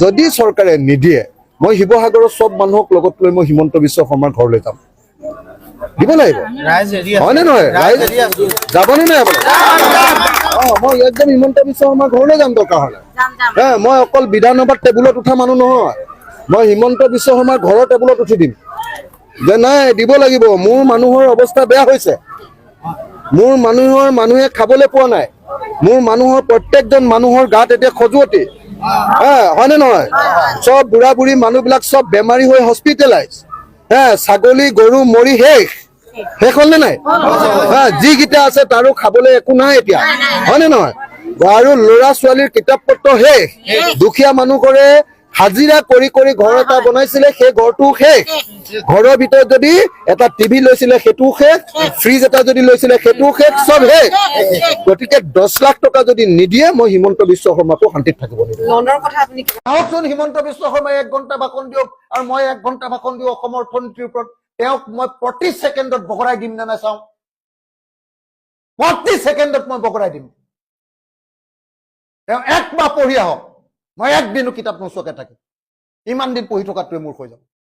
যদি চৰকাৰে নিদিয়ে মই শিৱসাগৰৰ সব মানুহক লগত লৈ মই হিমন্ত বিশ্ব শৰ্মাৰ ঘৰলৈ যাম দিব লাগিব হয়নে নহয় ৰাইজ যাবনে নাই মই একদম হিমন্ত বিশ্ব শৰ্মাৰ ঘৰলৈ যাম দৰকাৰ হ'লে মই অকল বিধানসভাত টেবুলত উঠা মানুহ নহয় মই হিমন্ত বিশ্ব শৰ্মাৰ ঘৰৰ টেবুলত উঠি দিম যে নাই দিব লাগিব মোৰ মানুহৰ অৱস্থা বেয়া হৈছে মোৰ মানুহে খাবলৈ পোৱা নাই মোৰ মানুহৰ প্ৰত্যেকজন মানুহৰ গাত এতিয়া খজুৱতি হয়নে নহয় সব বুঢ়া বুঢ়ী মানুহবিলাক সব বেমাৰী হৈ হস্পিটেলাইজ ছাগলী গৰু মৰি শেষ হ'ল নে নাই যিকেইটা আছে তাৰো খাবলৈ একো নাই এতিয়া হয়নে নহয় আৰু ল'ৰা ছোৱালীৰ কিতাপ পত্ৰ শেষ দুখীয়া মানুহৰে হাজিৰা কৰি কৰি ঘৰ এটা বনাইছিলে সেই ঘৰটো শেষ ঘৰৰ ভিতৰত যদি এটা টিভি লৈছিলে সেইটো শেষ ফ্ৰিজ এটা যদি লৈছিলে সেইটো শেষ সব শেষ গতিকে 10 লাখ টকা যদি নিদিয়ে মই হিমন্ত বিশ্ব শৰ্মাকো শান্তিত থাকিব নিদিওঁ হিমন্ত বিশ্ব শৰ্মাই 1 ঘণ্টা ভাষণ দিয়ক আৰু মই 1 ঘণ্টা ভাষণ দিওঁ অসমৰ অৰ্থনীতিৰ ওপৰত তেওঁক মই প্ৰতি ছেকেণ্ডত বগৰাই দিম নে নাচাওঁ প্ৰতি ছেকেণ্ডত মই বগৰাই দিম তেওঁ 1 মাহ পঢ়ি আহক মই একদিনো কিতাপ নোচোৱাকে থাকিম ইমান দিন পঢ়ি থকাটোৱে মোৰ হৈ যাব